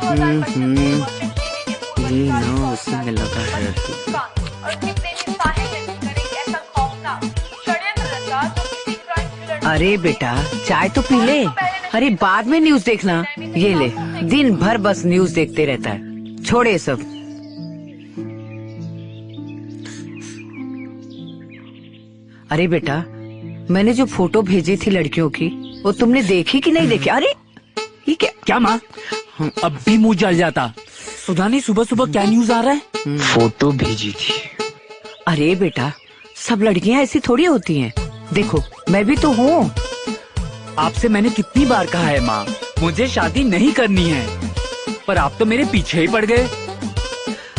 ये ना उसी में लगा है। अरे बेटा चाय तो पी ले। अरे बाद में न्यूज देखना। ये ले, दिन भर बस न्यूज देखते रहता है। छोड़े सब। अरे बेटा मैंने जो फोटो भेजी थी लड़कियों की, वो तुमने देखी कि नहीं देखी? अरे ये क्या माँ? अब भी मुंह जल जाता। सुधा ने सुबह सुबह क्या न्यूज आ रहा है? फोटो भेजी थी। अरे बेटा सब लड़कियां ऐसी थोड़ी होती हैं। देखो मैं भी तो हूँ। आपसे मैंने कितनी बार कहा है माँ, मुझे शादी नहीं करनी है, पर आप तो मेरे पीछे ही पड़ गए।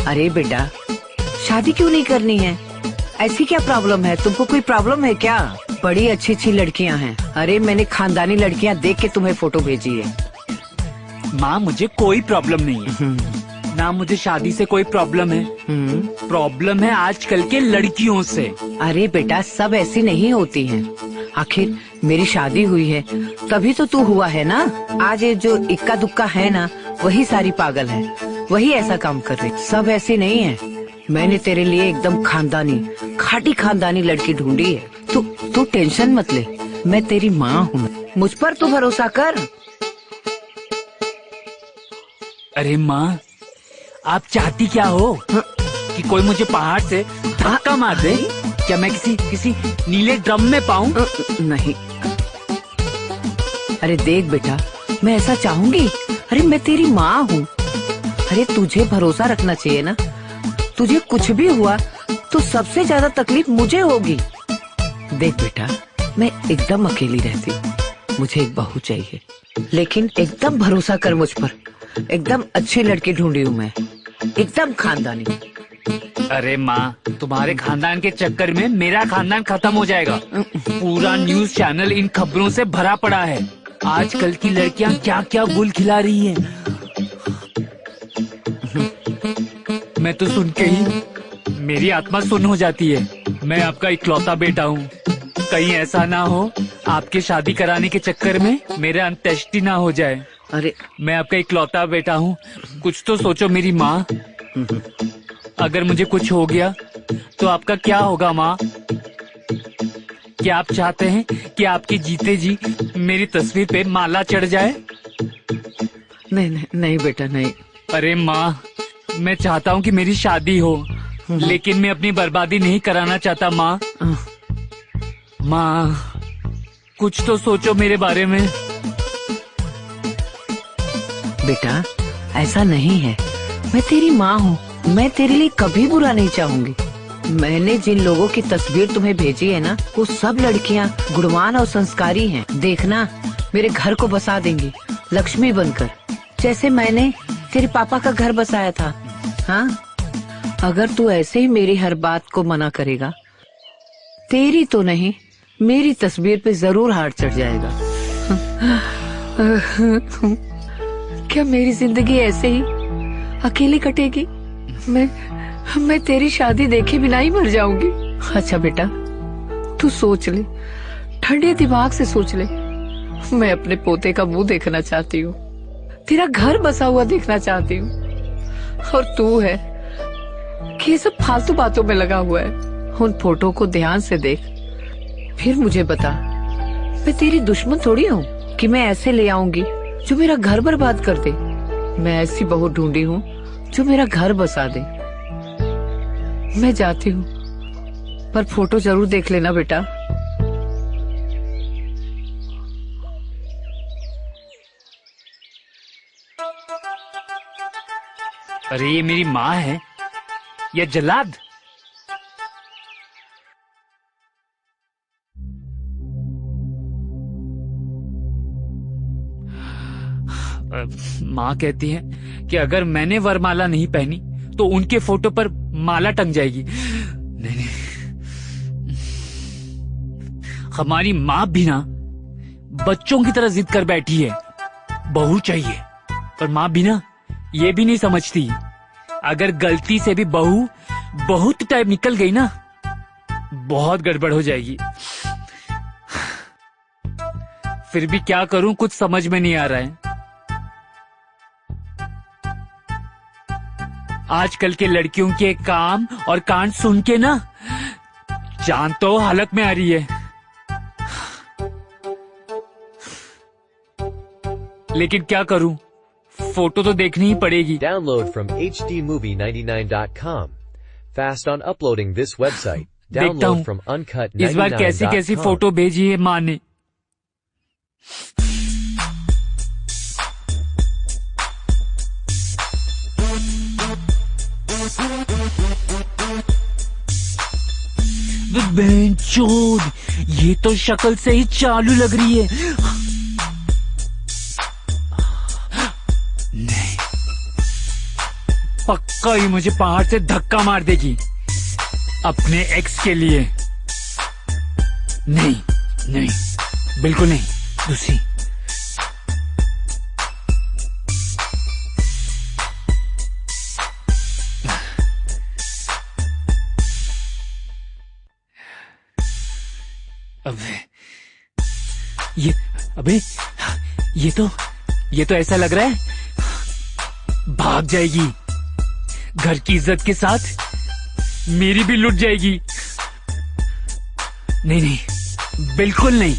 अरे बेटा शादी क्यों नहीं करनी है? ऐसी क्या प्रॉब्लम है? तुमको कोई प्रॉब्लम है क्या? बड़ी अच्छी अच्छी लड़कियां हैं। अरे मैंने खानदानी लड़कियां देख के तुम्हें फोटो भेजी है। माँ मुझे कोई प्रॉब्लम नहीं है, ना मुझे शादी से कोई प्रॉब्लम है। प्रॉब्लम है आजकल के लड़कियों से। अरे बेटा सब ऐसी नहीं होती हैं। आखिर मेरी शादी हुई है तभी तो तू हुआ है ना। आज ये जो इक्का दुक्का है ना, वही सारी पागल है, वही ऐसा काम कर रही। सब ऐसी नहीं है। मैंने तेरे लिए एकदम खानदानी, खाटी खानदानी लड़की ढूंढी है। तू टेंशन मत ले, मैं तेरी माँ हूँ। मुझ पर तू भरोसा कर। अरे माँ आप चाहती क्या हो? कि कोई मुझे पहाड़ से धक्का मार दे? क्या मैं किसी नीले ड्रम में पाऊँ? नहीं। अरे देख बेटा मैं ऐसा चाहूंगी? अरे मैं तेरी माँ हूँ। अरे तुझे भरोसा रखना चाहिए ना। तुझे कुछ भी हुआ तो सबसे ज्यादा तकलीफ मुझे होगी। देख बेटा मैं एकदम अकेली रहती हूँ, मुझे एक बहू चाहिए। लेकिन एकदम भरोसा कर मुझ पर, एकदम अच्छी लड़की ढूंढी हूँ मैं, एकदम खानदानी। अरे माँ तुम्हारे खानदान के चक्कर में मेरा खानदान खत्म हो जाएगा। पूरा न्यूज चैनल इन खबरों से भरा पड़ा है। आजकल की लड़कियाँ क्या क्या गुल खिला रही हैं। मैं तो सुन के ही मेरी आत्मा सुन्न हो जाती है। मैं आपका इकलौता बेटा हूँ। कहीं ऐसा ना हो आपके शादी कराने के चक्कर में मेरा अंत्येष्टि ना हो जाए। अरे मैं आपका इकलौता बेटा हूँ, कुछ तो सोचो मेरी माँ। अगर मुझे कुछ हो गया तो आपका क्या होगा माँ? क्या आप चाहते हैं कि आपके जीते जी मेरी तस्वीर पे माला चढ़ जाए? नहीं नहीं नहीं बेटा नहीं। अरे माँ मैं चाहता हूँ कि मेरी शादी हो, लेकिन मैं अपनी बर्बादी नहीं कराना चाहता माँ। माँ कुछ तो सोचो मेरे बारे में। बेटा ऐसा नहीं है, मैं तेरी माँ हूँ। मैं तेरे लिए कभी बुरा नहीं चाहूंगी। मैंने जिन लोगों की तस्वीर तुम्हें भेजी है ना, वो सब लड़कियाँ गुणवान और संस्कारी हैं। देखना मेरे घर को बसा देंगी लक्ष्मी बनकर, जैसे मैंने तेरे पापा का घर बसाया था। हाँ अगर तू ऐसे ही मेरी हर बात को मना करेगा, तेरी तो नहीं मेरी तस्वीर पे जरूर हार चढ़ जाएगा। क्या मेरी जिंदगी ऐसे ही अकेली कटेगी? मैं तेरी शादी देखे बिना ही मर जाऊंगी। अच्छा बेटा तू सोच ले, ठंडे दिमाग से सोच ले। मैं अपने पोते का मुंह देखना चाहती हूँ, तेरा घर बसा हुआ देखना चाहती हूँ, और तू है कि ये सब फालतू बातों में लगा हुआ है। उन फोटो को ध्यान से देख, फिर मुझे बता। मैं तेरी दुश्मन थोड़ी हूँ कि मैं ऐसे ले आऊंगी जो मेरा घर बर्बाद कर दे। मैं ऐसी बहू ढूंढी हूँ जो मेरा घर बसा दे। मैं जाती हूँ, पर फोटो जरूर देख लेना बेटा। अरे ये मेरी माँ है या जल्लाद? माँ कहती है कि अगर मैंने वरमाला नहीं पहनी तो उनके फोटो पर माला टंग जाएगी। नहीं नहीं, हमारी माँ भी ना बच्चों की तरह जिद कर बैठी है, बहू चाहिए। पर माँ भी ना ये भी नहीं समझती, अगर गलती से भी बहू बहुत टाइप निकल गई ना, बहुत गड़बड़ हो जाएगी। फिर भी क्या करूं, कुछ समझ में नहीं आ रहा है। आजकल के लड़कियों के काम और कांड सुन के ना जान तो हलक में आ रही है। लेकिन क्या करूं, फोटो तो देखनी ही पड़ेगी। Download from hdmovie99.com. Fast on uploading this website. देखता Download हूं from uncut99.com. इस बार कैसी कैसी फोटो भेजी है माँ ने। बेंचोद, ये तो शक्ल से ही चालू लग रही है। नहीं, पक्का ही मुझे पहाड़ से धक्का मार देगी अपने एक्स के लिए। नहीं नहीं, बिल्कुल नहीं। दूसरी अबे ये तो ऐसा लग रहा है भाग जाएगी। घर की इज्जत के साथ मेरी भी लुट जाएगी। नहीं नहीं, बिल्कुल नहीं।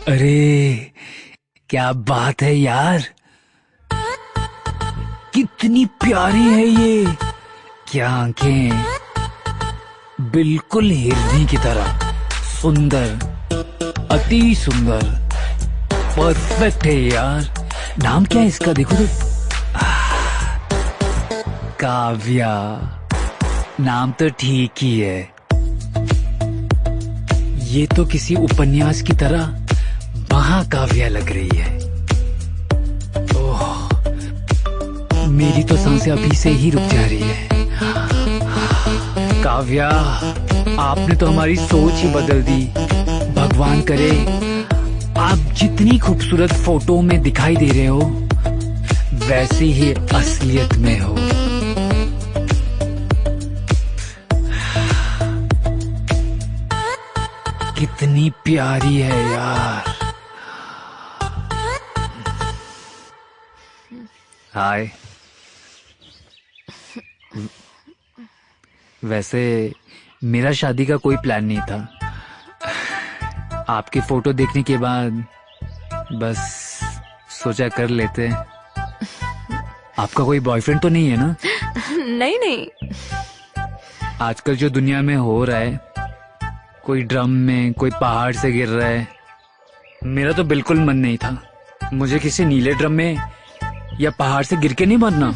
अरे क्या बात है यार, कितनी प्यारी है ये। क्या आंखें, बिल्कुल हिरनी की तरह सुंदर, अति सुंदर, परफेक्ट है यार। नाम क्या है इसका, देखो तो। काव्या, नाम तो ठीक ही है। ये तो किसी उपन्यास की तरह महाकाव्या लग रही है। ओह, मेरी तो सांसें अभी से ही रुक जा रही है। काव्या, आपने तो हमारी सोच ही बदल दी। भगवान करे आप जितनी खूबसूरत फोटो में दिखाई दे रहे हो वैसी ही असलियत में हो। कितनी प्यारी है यार। हाय। वैसे मेरा शादी का कोई प्लान नहीं था। आपकी फोटो देखने के बाद बस सोचा कर लेते। आपका कोई बॉयफ्रेंड तो नहीं है ना? नहीं नहीं। आजकल जो दुनिया में हो रहा है, कोई ड्रम में, कोई पहाड़ से गिर रहा है, मेरा तो बिल्कुल मन नहीं था। मुझे किसी नीले ड्रम में या पहाड़ से गिर के नहीं मरना।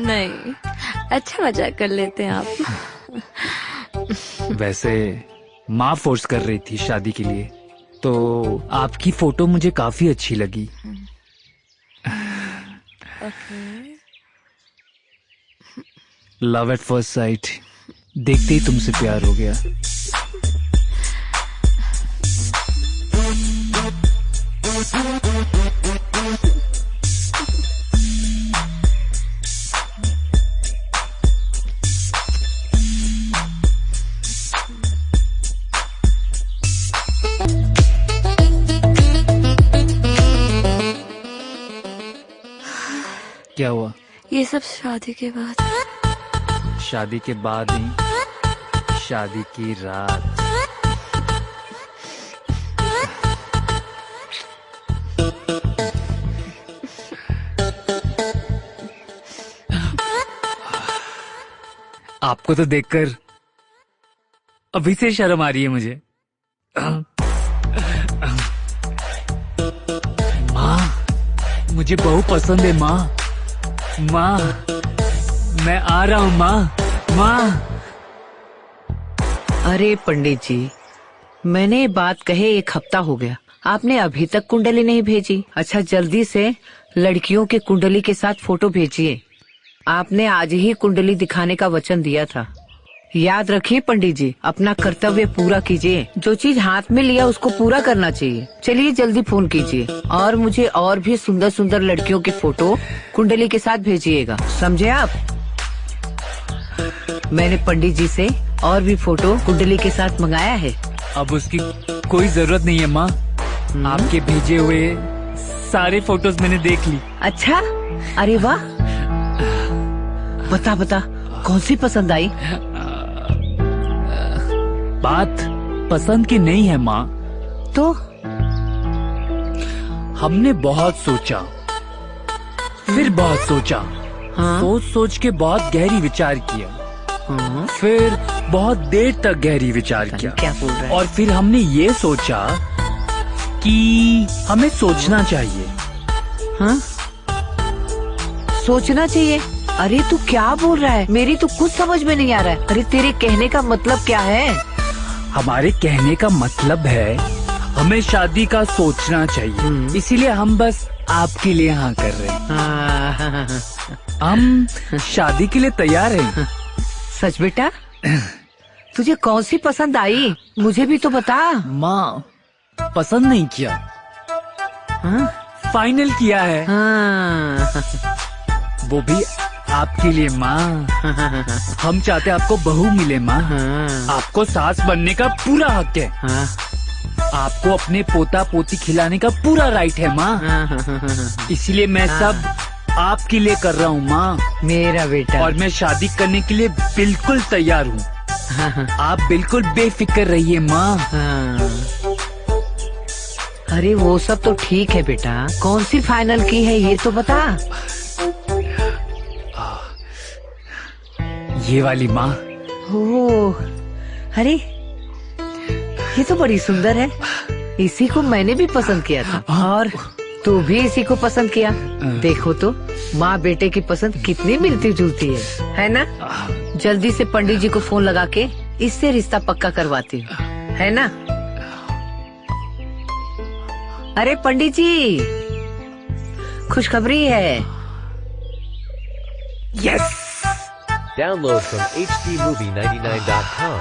नहीं, अच्छा मजाक कर लेते हैं आप। वैसे माँ फोर्स कर रही थी शादी के लिए, तो आपकी फोटो मुझे काफी अच्छी लगी। लव एट फर्स्ट साइट, देखते ही तुमसे प्यार हो गया। क्या हुआ? ये सब शादी के बाद। शादी के बाद ही, शादी की रात। आपको तो देखकर अभी से शर्म आ रही है मुझे। माँ, मुझे बहू पसंद है माँ। माँ, मैं आ रहा हूँ माँ। माँ। अरे पंडित जी, मैंने ये बात कहे 1 हफ्ता हो गया, आपने अभी तक कुंडली नहीं भेजी। अच्छा जल्दी से लड़कियों के कुंडली के साथ फोटो भेजिए। आपने आज ही कुंडली दिखाने का वचन दिया था। याद रखिए पंडित जी, अपना कर्तव्य पूरा कीजिए। जो चीज हाथ में लिया उसको पूरा करना चाहिए। चलिए जल्दी फोन कीजिए और मुझे और भी सुंदर सुंदर लड़कियों की फोटो कुंडली के साथ भेजिएगा, समझे आप? मैंने पंडित जी से और भी फोटो कुंडली के साथ मंगाया है। अब उसकी कोई जरूरत नहीं है माँ। आपके भेजे हुए सारे फोटोज मैंने देख ली। अच्छा, अरे वाह। बता बता कौन सी पसंद आई? बात पसंद की नहीं है माँ। तो हमने बहुत सोचा, फिर बहुत सोचा। हाँ? सोच सोच के बहुत गहरी विचार किया। हाँ? फिर बहुत देर तक गहरी विचार किया। क्या बोल रहा है? और फिर हमने ये सोचा कि हमें सोचना चाहिए। हाँ? सोचना चाहिए? अरे तू क्या बोल रहा है? मेरी तो कुछ समझ में नहीं आ रहा है। अरे तेरे कहने का मतलब क्या है? हमारे कहने का मतलब है हमें शादी का सोचना चाहिए। इसीलिए हम बस आपके लिए हाँ कर रहे हैं। हम शादी के लिए तैयार हैं। सच बेटा? तुझे कौन सी पसंद आई? मुझे भी तो बता। माँ, पसंद नहीं किया, हाँ? फाइनल किया है। हाँ। वो भी आपके लिए माँ। हम चाहते आपको बहू मिले माँ। हाँ। आपको सास बनने का पूरा हक है। हाँ। आपको अपने पोता पोती खिलाने का पूरा राइट है माँ। इसलिए मैं सब आपके लिए कर रहा हूँ माँ। मेरा बेटा। और मैं शादी करने के लिए बिल्कुल तैयार हूँ। आप बिल्कुल बेफिक्र रहिए माँ। हाँ। अरे वो सब तो ठीक है बेटा, कौन सी फाइनल की है ये तो बता। ये वाली माँ। ओह, अरे ये तो बड़ी सुंदर है। इसी को मैंने भी पसंद किया था और तू भी इसी को पसंद किया। देखो तो माँ बेटे की पसंद कितनी मिलती जुलती है ना? जल्दी से पंडित जी को फोन लगा के इससे रिश्ता पक्का करवाती हूँ, है ना? अरे पंडित जी, खुशखबरी है। Yes. Download from hdmovie99.com.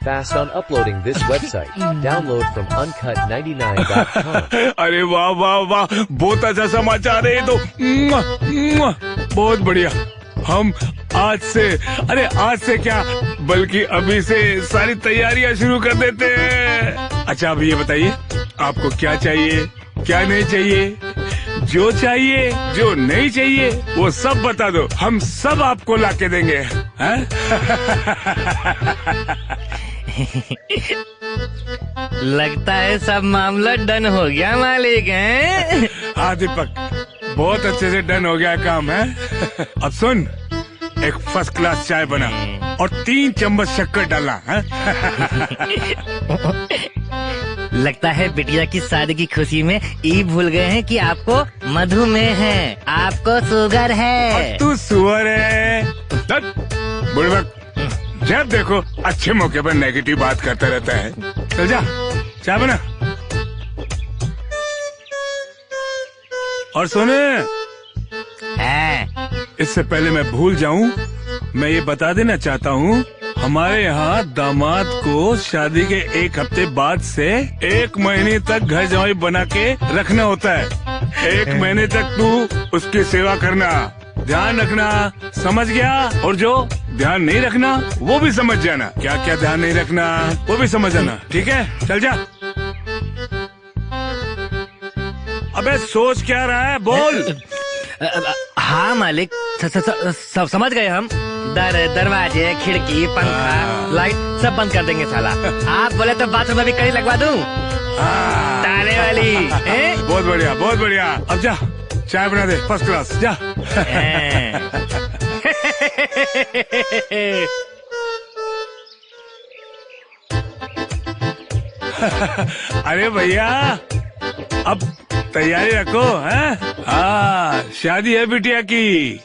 Fast on uploading this website. Download from uncut99.com. अरे वाह वाह वाह, बहुत अच्छा समाचार है ये तो। बहुत बढ़िया। हम आज से क्या, बल्कि अभी से सारी तैयारियां शुरू कर देते हैं। अच्छा अब ये बताइए, आपको क्या चाहिए, क्या नहीं चाहिए? जो चाहिए, जो नहीं चाहिए, वो सब बता दो, हम सब आपको ला के देंगे। लगता है सब मामला डन हो गया मालिक हैं? हाँ दीपक, बहुत अच्छे से डन हो गया काम है। अब सुन, एक फर्स्ट क्लास चाय बना और 3 चम्मच शक्कर डालना है? लगता है बिटिया की शादी की खुशी में ये भूल गए हैं कि आपको मधुमेह है, आपको शुगर है। तू सुअर है। बुड़बक, जब देखो अच्छे मौके पर नेगेटिव बात करता रहता है। चल जा, चाय बना। और सुने, इससे पहले मैं भूल जाऊं, मैं ये बता देना चाहता हूँ, हमारे यहाँ दामाद को शादी के 1 हफ्ते बाद से 1 महीने तक घर जमाई बना के रखना होता है। 1 महीने तक तू उसकी सेवा करना, ध्यान रखना, समझ गया? और जो ध्यान नहीं रखना वो भी समझ जाना। क्या क्या ध्यान नहीं रखना वो भी समझ जाना, ठीक है? चल जा। अबे सोच क्या रहा है, बोल। हाँ मालिक, सब समझ गए हम। दरवाजे, खिड़की, पंखा, लाइट सब बंद कर देंगे साला। आप बोले तो बाथरूम में भी कड़ी लगवा दूं, ताले वाली। बहुत बढ़िया, बहुत बढ़िया। अब जा, चाय बना दे फर्स्ट क्लास, जा। अरे भैया, अब तैयारी रखो, हैं? हाँ, शादी है बिटिया की।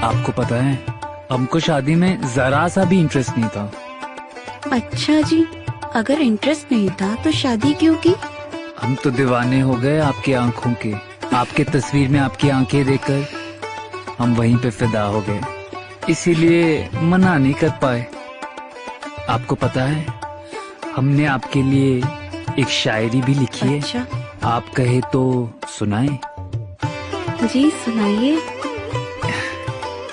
आपको पता है, हमको शादी में जरा सा भी इंटरेस्ट नहीं था। अच्छा जी, अगर इंटरेस्ट नहीं था तो शादी क्यों की? हम तो दीवाने हो गए आपकी आंखों के। आपके तस्वीर में आपकी आंखें देखकर हम वहीं पे फिदा हो गए, इसीलिए मना नहीं कर पाए। आपको पता है, हमने आपके लिए एक शायरी भी लिखी है। अच्छा आप कहे तो सुनाए? जी सुनाइए।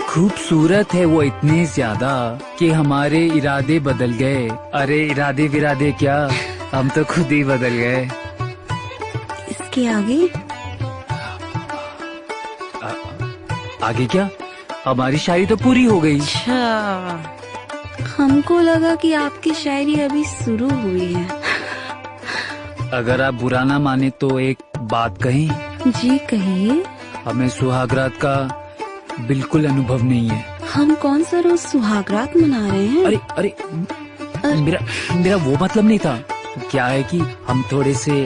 खूबसूरत है वो इतने ज्यादा कि हमारे इरादे बदल गए। अरे इरादे विरादे क्या, हम तो खुद ही बदल गए। इसके आगे? आगे क्या, हमारी शायरी तो पूरी हो गई। अच्छा, हमको लगा कि आपकी शायरी अभी शुरू हुई है। अगर आप बुरा ना माने तो एक बात कहें? जी कहिए। हमें सुहागरात का बिल्कुल अनुभव नहीं है। हम कौन सा रोज सुहागरात मना रहे हैं? अरे अरे मेरा वो मतलब नहीं था। क्या है कि हम थोड़े से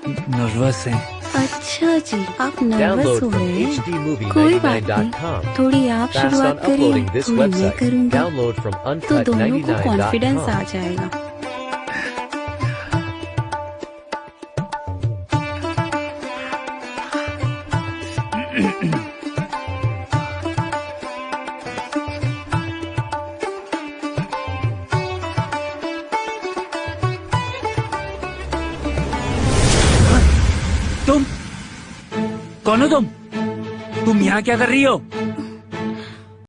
नर्वस हैं। अच्छा जी, आप नर्वस Download हो from रहे हैं। कोई बात नहीं, hdmovie99.com. थोड़ी आप Fast on शुरुआत करिए, uploading this थोड़ी मैं website. करूँगी, Download from तो दोनों को कॉन्फिडेंस आ uncutnighty9.com. जाएगा। तुम कौन हो? तुम यहाँ क्या कर रही हो?